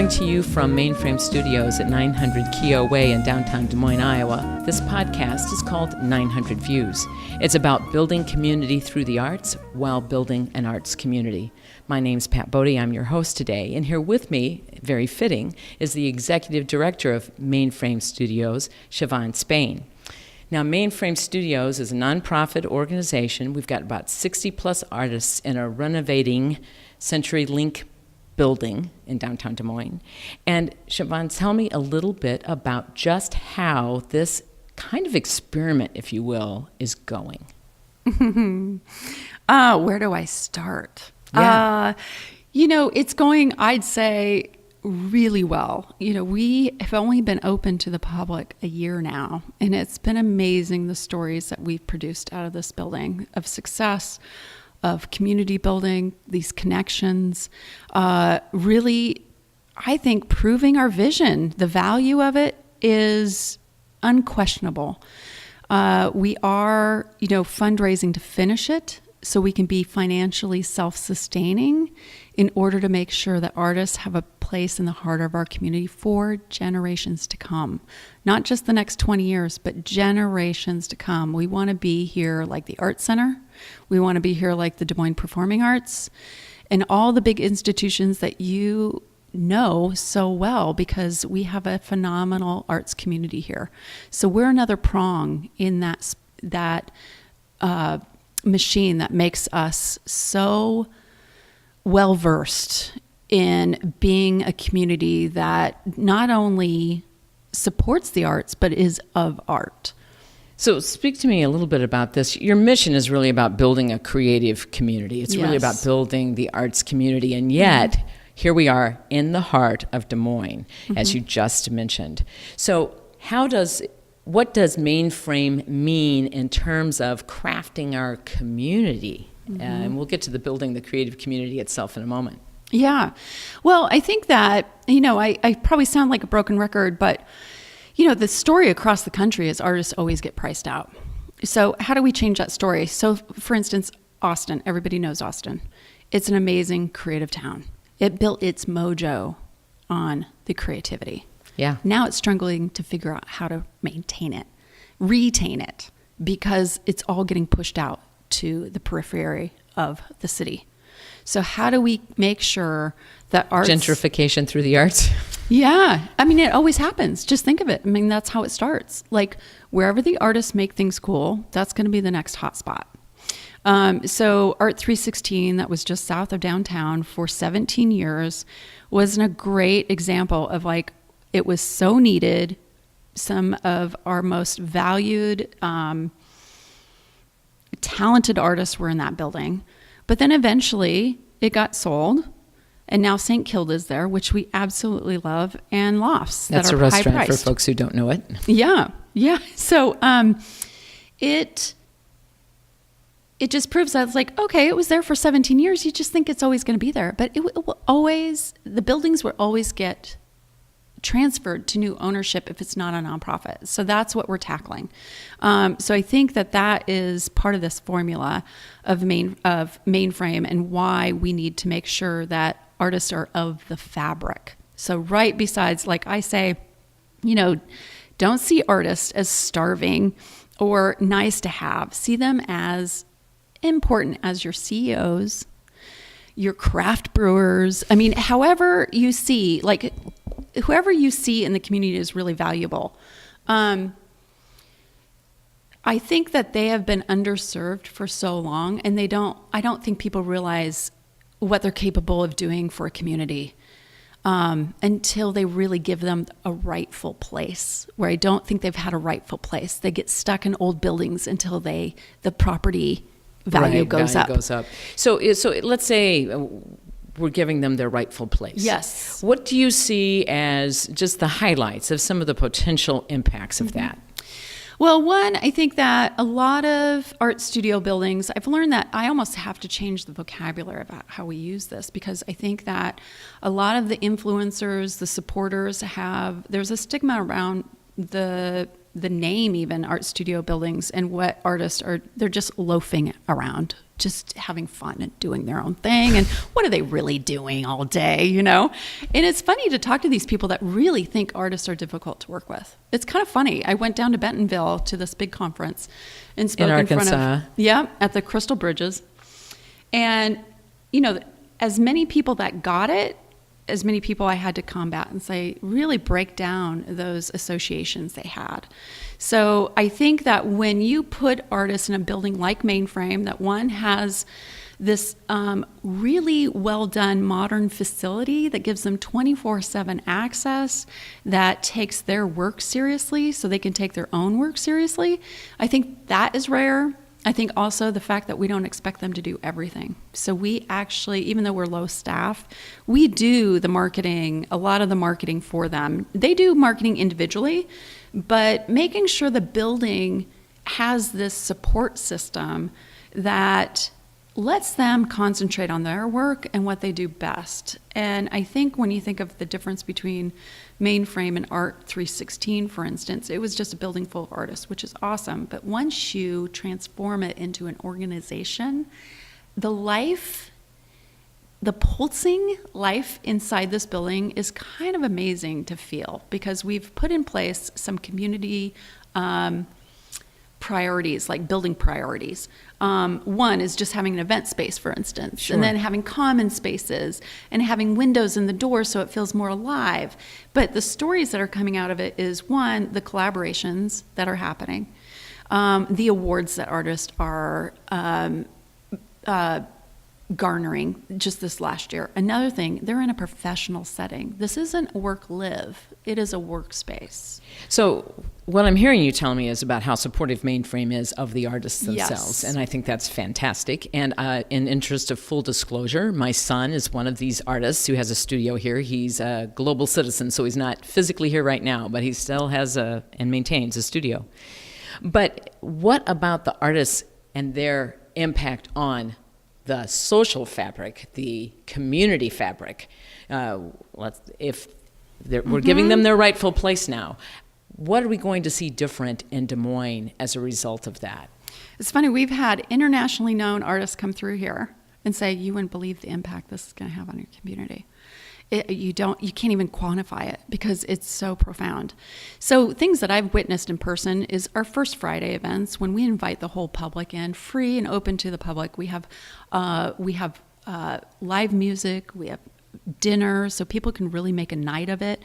Coming to you from Mainframe Studios at 900 Keogh Way in downtown Des Moines, Iowa, this podcast is called 900 Views. It's about building community through the arts while building an arts community. My name's Pat Bodie. I'm your host today, and here with me, very fitting, is the executive director of Mainframe Studios, Siobhan Spain. Now, Mainframe Studios is a nonprofit organization. We've got about 60-plus artists in a renovating CenturyLink building in downtown Des Moines. And Siobhan, tell me a little bit about just how this kind of experiment, if you will, is going. Where do I start? Yeah. It's going, I'd say, really well. We have only been open to the public a year now, and it's been amazing the stories that we've produced out of this building of success, of community building, these connections, really, I think, proving our vision. The value of it is unquestionable. We are, fundraising to finish it so we can be financially self-sustaining in order to make sure that artists have a place in the heart of our community for generations to come. Not just the next 20 years, but generations to come. We want to be here like the Art Center. We want to be here like the Des Moines Performing Arts and all the big institutions that you know so well, because we have a phenomenal arts community here. So we're another prong in that machine that makes us so well-versed in being a community that not only supports the arts, but is of art. So speak to me a little bit about this. Your mission is really about building a creative community. It's really about building the arts community. And yet, here we are in the heart of Des Moines, as you just mentioned. So what does Mainframe mean in terms of crafting our community? And we'll get to the building the creative community itself in a moment. Yeah. Well, I think that, I probably sound like a broken record, but the story across the country is artists always get priced out. So how do we change that story? So for instance, Austin, everybody knows Austin. It's an amazing creative town. It built its mojo on the creativity. Yeah. Now it's struggling to figure out how to maintain it, retain it, because it's all getting pushed out to the periphery of the city. So how do we make sure that arts... Gentrification through the arts? Yeah. it always happens. Just think of it. That's how it starts. Like, wherever the artists make things cool, that's going to be the next hot spot. So Art 316, that was just south of downtown for 17 years, was a great example of it was so needed. Some of our most valued, talented artists were in that building. But then eventually it got sold, and now St. Kilda's there, which we absolutely love, and Lofts. That's that are a restaurant high-priced. for folks who don't know it. Yeah. So it just proves that it's okay, it was there for 17 years. You just think it's always going to be there. But it will always, the buildings will always get transferred to new ownership if it's not a nonprofit. So that's what we're tackling. So I think that is part of this formula of Mainframe, and why we need to make sure that artists are of the fabric. So right besides, like I say, don't see artists as starving or nice to have. See them as important as your CEOs, your craft brewers. However you see, whoever you see in the community is really valuable. I think that they have been underserved for so long, and I don't think people realize what they're capable of doing for a community until they really give them a rightful place, where I don't think they've had a rightful place. They get stuck in old buildings until the property value goes up. So let's say we're giving them their rightful place. Yes. What do you see as just the highlights of some of the potential impacts of that? Well, one, I think that a lot of art studio buildings, I've learned that I almost have to change the vocabulary about how we use this, because I think that a lot of the influencers, the supporters there's a stigma around the the name even art studio buildings and what artists are, they're just loafing around, just having fun and doing their own thing. And what are they really doing all day, you know? And it's funny to talk to these people that really think artists are difficult to work with. It's kind of funny. I went down to Bentonville to this big conference and spoke in front of, at the Crystal Bridges. And, you know, as many people that got it, as many people I had to combat and say, really break down those associations they had. So I think that when you put artists in a building like Mainframe, that one has this really well done modern facility that gives them 24/7 access, that takes their work seriously so they can take their own work seriously, I think that is rare. I think also the fact that we don't expect them to do everything. So we actually, even though we're low staff, we do the marketing, a lot of the marketing for them. They do marketing individually, but making sure the building has this support system that lets them concentrate on their work and what they do best. And I think when you think of the difference between Mainframe and Art 316, for instance, it was just a building full of artists, which is awesome. But once you transform it into an organization, the pulsing life inside this building is kind of amazing to feel, because we've put in place some community priorities, like building priorities. One is just having an event space, for instance, Sure. and then having common spaces and having windows in the door so it feels more alive. But the stories that are coming out of it is, one, the collaborations that are happening, the awards that artists are garnering just this last year. Another thing, they're in a professional setting. This isn't work-live. It is a workspace. So what I'm hearing you tell me is about how supportive Mainframe is of the artists themselves. Yes. And I think that's fantastic. And in interest of full disclosure, my son is one of these artists who has a studio here. He's a global citizen, so he's not physically here right now, but he still has and maintains a studio. But what about the artists and their impact on the social fabric, the community fabric? If we're giving them their rightful place now, what are we going to see different in Des Moines as a result of that? It's funny, we've had internationally known artists come through here and say, you wouldn't believe the impact this is going to have on your community. You can't even quantify it because it's so profound. So things that I've witnessed in person is our First Friday events, when we invite the whole public in, free and open to the public. We have live music, we have dinner, so people can really make a night of it.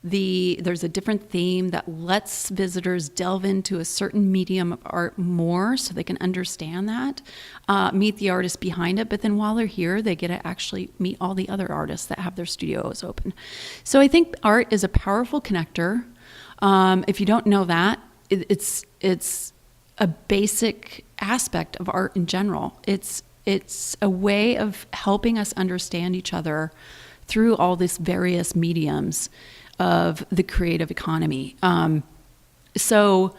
There's a different theme that lets visitors delve into a certain medium of art more so they can understand that, meet the artists behind it, but then while they're here, they get to actually meet all the other artists that have their studios open. So I think art is a powerful connector. If you don't know that, it's a basic aspect of art in general. It's a way of helping us understand each other through all these various mediums of the creative economy. So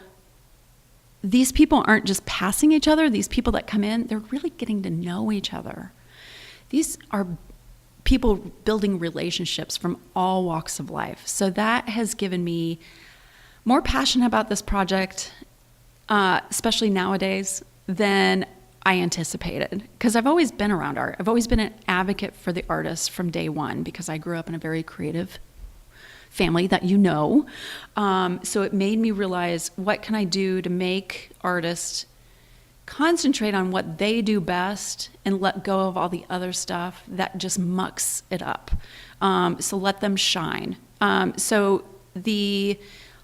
these people aren't just passing each other. These people that come in, they're really getting to know each other. These are people building relationships from all walks of life. So that has given me more passion about this project, especially nowadays, than I anticipated. Because I've always been around art. I've always been an advocate for the artists from day one, because I grew up in a very creative family that you know. So it made me realize, what can I do to make artists concentrate on what they do best and let go of all the other stuff that just mucks it up. So let them shine. So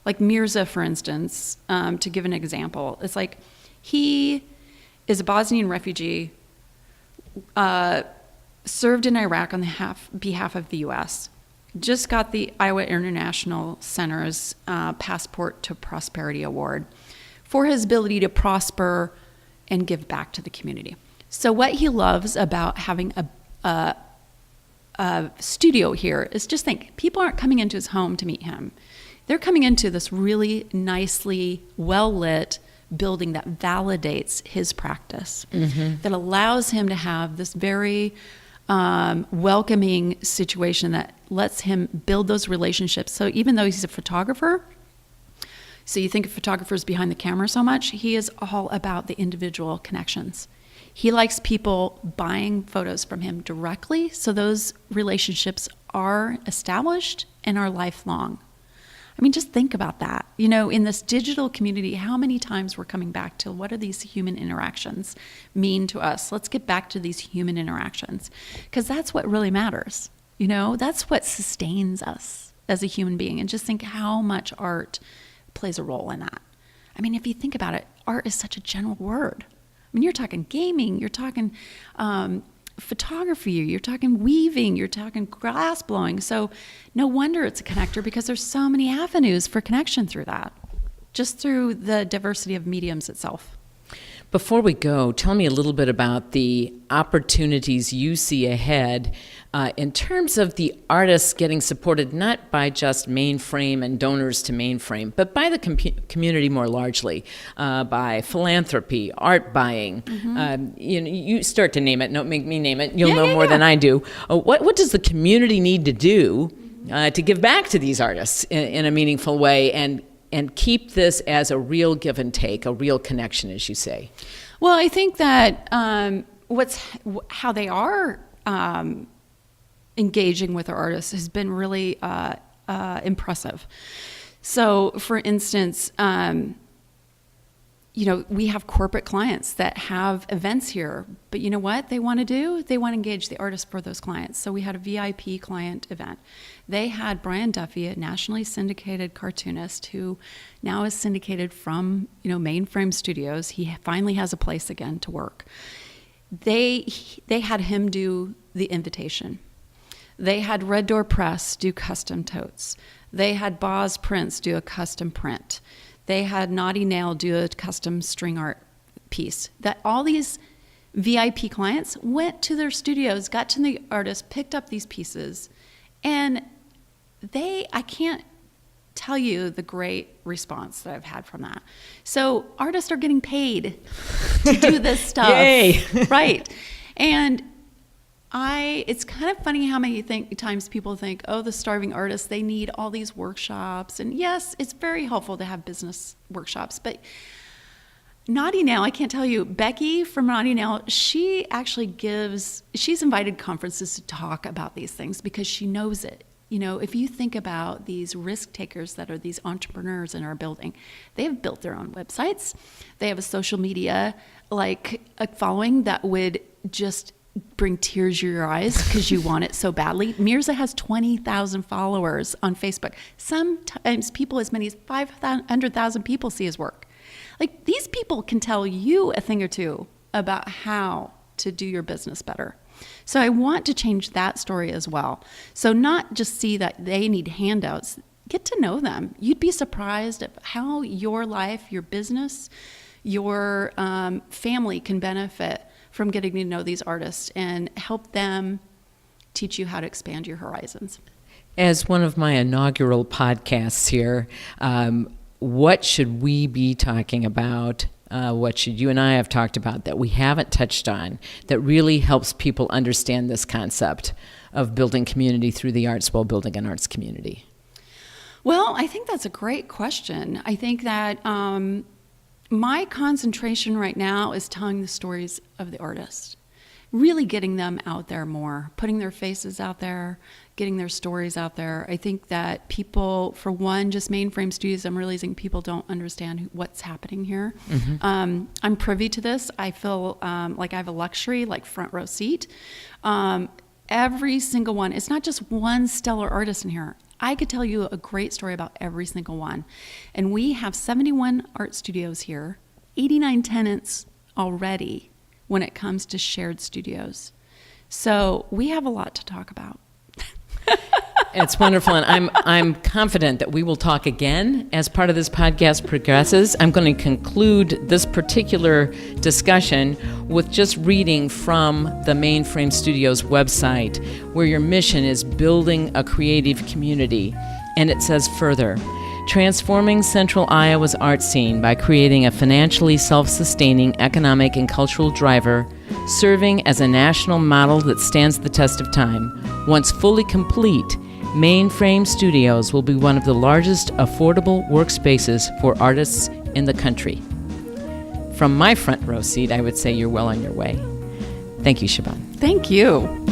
like Mirza, for instance, to give an example, it's like he is a Bosnian refugee, served in Iraq on behalf of the U.S., just got the Iowa International Center's Passport to Prosperity Award for his ability to prosper and give back to the community. So what he loves about having a studio here is, just think, people aren't coming into his home to meet him. They're coming into this really nicely well-lit building that validates his practice, that allows him to have this very welcoming situation that lets him build those relationships. So even though he's a photographer, So you think of photographers behind the camera so much, he is all about the individual connections. He likes people buying photos from him directly, so those relationships are established and are lifelong. I mean, just think about that. You know, in this digital community, how many times we're coming back to what do these human interactions mean to us? Let's get back to these human interactions, because that's what really matters. You know, that's what sustains us as a human being. And just think how much art plays a role in that. I mean, if you think about it, art is such a general word. I mean, you're talking gaming, you're talking photography, you're talking weaving, you're talking glass blowing. So no wonder it's a connector, because there's so many avenues for connection through that, just through the diversity of mediums itself. Before we go, tell me a little bit about the opportunities you see ahead in terms of the artists getting supported not by just Mainframe and donors to Mainframe, but by the community more largely, by philanthropy, art buying. You start to name it. Don't make me name it. You'll know more than I do. What does the community need to do to give back to these artists in a meaningful way and keep this as a real give and take, a real connection, as you say? Well, I think that how they are engaging with our artists has been really impressive. So, for instance, we have corporate clients that have events here, but you know what they want to do? They want to engage the artists for those clients. So we had a VIP client event. They had Brian Duffy, a nationally syndicated cartoonist who now is syndicated from, Mainframe Studios. He finally has a place again to work. They had him do the invitation. They had Red Door Press do custom totes. They had Boz Prince do a custom print. They had Naughty Nail do a custom string art piece. That all these VIP clients went to their studios, got to the artist, picked up these pieces, and I can't tell you the great response that I've had from that. So artists are getting paid to do this stuff. Yay. Right. And it's kind of funny how many times people think, oh, the starving artists, they need all these workshops. And yes, it's very helpful to have business workshops. But Naughty Nail, I can't tell you, Becky from Naughty Nail, she's invited conferences to talk about these things because she knows it. If you think about these risk takers that are these entrepreneurs in our building, they have built their own websites. They have a social media following that would just bring tears to your eyes because you want it so badly. Mirza has 20,000 followers on Facebook. Sometimes people as many as 500,000 people see his work. These people can tell you a thing or two about how to do your business better. So I want to change that story as well. So not just see that they need handouts, get to know them. You'd be surprised at how your life, your business, your family can benefit from getting to know these artists and help them teach you how to expand your horizons. As one of my inaugural podcasts here, what should we be talking about? What should you and I have talked about that we haven't touched on that really helps people understand this concept of building community through the arts while building an arts community? Well, I think that's a great question. I think that my concentration right now is telling the stories of the artists, really getting them out there more, putting their faces out there, getting their stories out there. I think that people, for one, just Mainframe Studios, I'm realizing people don't understand what's happening here. Mm-hmm. I'm privy to this. I feel like I have a luxury, front row seat. Every single one, it's not just one stellar artist in here. I could tell you a great story about every single one. And we have 71 art studios here, 89 tenants already when it comes to shared studios. So we have a lot to talk about. It's wonderful, and I'm confident that we will talk again as part of this podcast progresses. I'm going to conclude this particular discussion with just reading from the Mainframe Studios website, where your mission is building a creative community. And it says further, transforming Central Iowa's art scene by creating a financially self-sustaining economic and cultural driver, serving as a national model that stands the test of time. Once fully complete, Mainframe Studios will be one of the largest affordable workspaces for artists in the country. From my front row seat, I would say you're well on your way. Thank you, Siobhan. Thank you.